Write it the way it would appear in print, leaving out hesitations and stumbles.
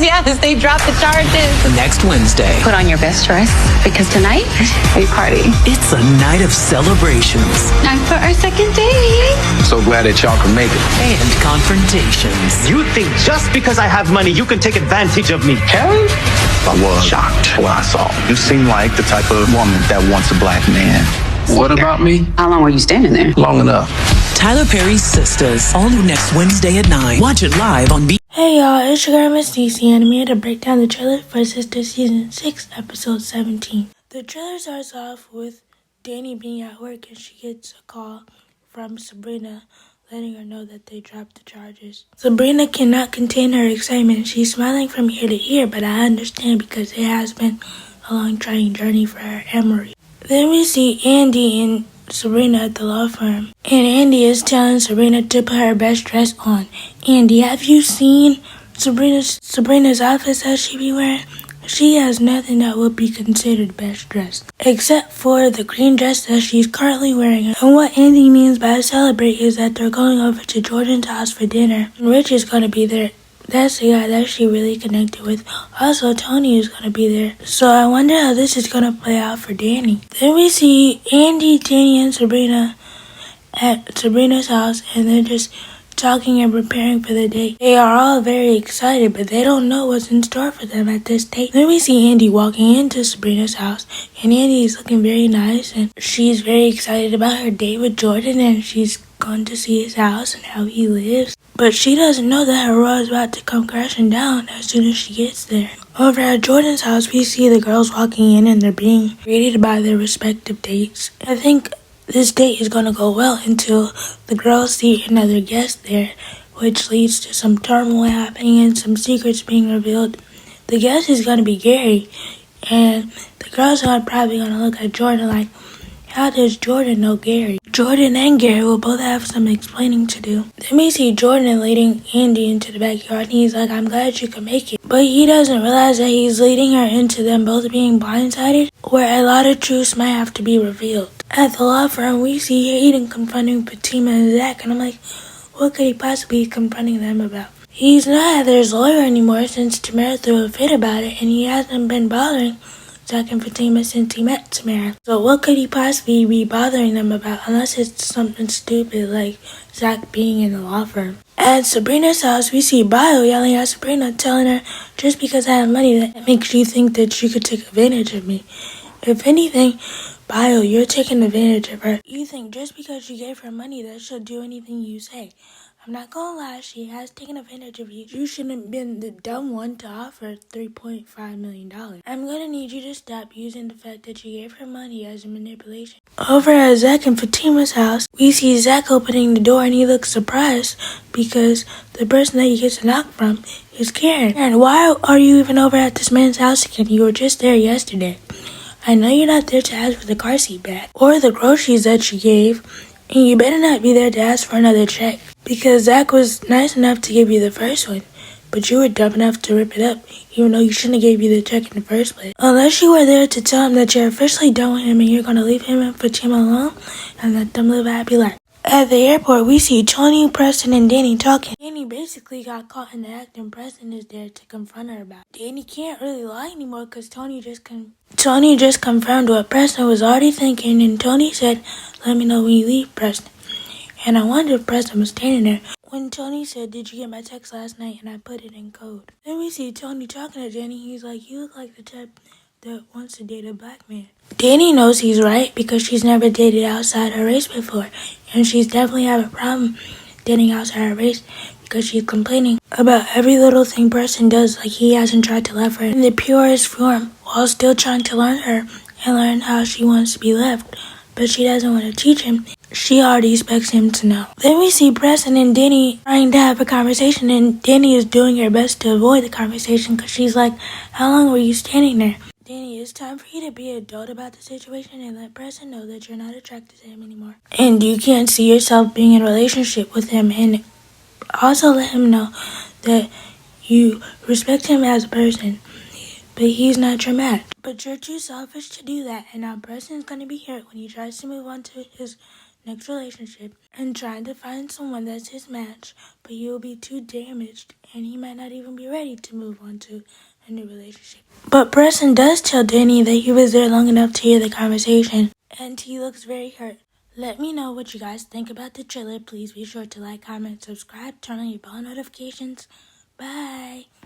yes, they dropped the charges. Next Wednesday. Put on your best dress, because tonight, we party. It's a night of celebrations. Time for our second date. So glad that y'all can make it. And confrontations. You think just because I have money, you can take advantage of me, Karen? I was shocked when I saw. You seem like the type of woman that wants a black man. What about me? How long were you standing there? Long enough. Tyler Perry Sistas. All new next Wednesday at 9. Watch it live on Hey y'all, it's your girl Missniecytv, and I'm here to break down the trailer for Sistas Season 6, Episode 17. The trailer starts off with Danny being at work and she gets a call from Sabrina letting her know that they dropped the charges. Sabrina cannot contain her excitement. She's smiling from ear to ear, but I understand because it has been a long trying journey for her and Marie. Then we see Andy and Sabrina at the law firm, and Andy is telling Sabrina to put her best dress on. Andy, have you seen Sabrina's outfits that she be wearing? She has nothing that would be considered best dress, except for the green dress that she's currently wearing. And what Andy means by celebrate is that they're going over to Jordan's house for dinner, and Rich is going to be there. That's the guy that she really connected with. Also, Tony is going to be there. So I wonder how this is going to play out for Danny. Then we see Andy, Danny, and Sabrina at Sabrina's house, and they're just talking and preparing for the date. They are all very excited, but they don't know what's in store for them at this date. Then we see Andy walking into Sabrina's house, and Andy is looking very nice, and she's very excited about her date with Jordan, and she's going to see his house and how he lives. But she doesn't know that her world is about to come crashing down as soon as she gets there. Over at Jordan's house, we see the girls walking in and they're being greeted by their respective dates. I think this date is going to go well until the girls see another guest there, which leads to some turmoil happening and some secrets being revealed. The guest is going to be Gary, and the girls are probably going to look at Jordan like, how does Jordan know Gary? Jordan and Gary will both have some explaining to do. Then we see Jordan leading Andy into the backyard, and he's like, I'm glad you can make it. But he doesn't realize that he's leading her into them both being blindsided, where a lot of truths might have to be revealed. At the law firm, we see Hayden confronting Fatima and Zach, and I'm like, what could he possibly be confronting them about? He's not Heather's lawyer anymore since Tamara threw a fit about it, and he hasn't been bothering Zach and Fatima since he met Tamara. So what could he possibly be bothering them about unless it's something stupid like Zach being in the law firm? At Sabrina's house, we see Bio yelling at Sabrina, telling her, just because I have money, that makes you think that you could take advantage of me. If anything, Bio, you're taking advantage of her. You think just because you gave her money that she'll do anything you say. I'm not gonna lie, she has taken advantage of you. You shouldn't have been the dumb one to offer $3.5 million. I'm gonna need you to stop using the fact that you gave her money as a manipulation. Over at Zach and Fatima's house, we see Zach opening the door and he looks surprised because the person that he gets a knock from is Karen. Karen, why are you even over at this man's house again? You were just there yesterday. I know you're not there to ask for the car seat back or the groceries that you gave, and you better not be there to ask for another check. Because Zach was nice enough to give you the first one, but you were dumb enough to rip it up, even though you shouldn't have gave you the check in the first place. Unless you were there to tell him that you're officially done with him and you're going to leave him and Fatima alone and let them live a happy life. At the airport, we see Tony, Preston, and Danny talking. Danny basically got caught in the act and Preston is there to confront her about it. Danny can't really lie anymore because Tony just confirmed what Preston was already thinking, and Tony said, let me know when you leave, Preston. And I wonder if Preston was standing there when Tony said, did you get my text last night? And I put it in code. Then we see Tony talking to Danny. He's like, you look like the type that wants to date a black man. Danny knows he's right because she's never dated outside her race before. And she's definitely have a problem dating outside her race because she's complaining about every little thing Preston does, like he hasn't tried to love her in the purest form while still trying to learn her and learn how she wants to be loved. But she doesn't want to teach him. She already expects him to know. Then we see Preston and Danny trying to have a conversation, and Danny is doing her best to avoid the conversation because she's like, how long were you standing there? Danny, it's time for you to be an adult about the situation and let Preston know that you're not attracted to him anymore. And you can't see yourself being in a relationship with him, and also let him know that you respect him as a person, but he's not your match. But you're too selfish to do that, and now Preston's going to be hurt when he tries to move on to his next relationship and trying to find someone that's his match, but you'll be too damaged and he might not even be ready to move on to a new relationship. But Preston does tell Danny that he was there long enough to hear the conversation, and he looks very hurt. Let me know what you guys think about the trailer. Please be sure to like, comment, subscribe, turn on your bell notifications. Bye!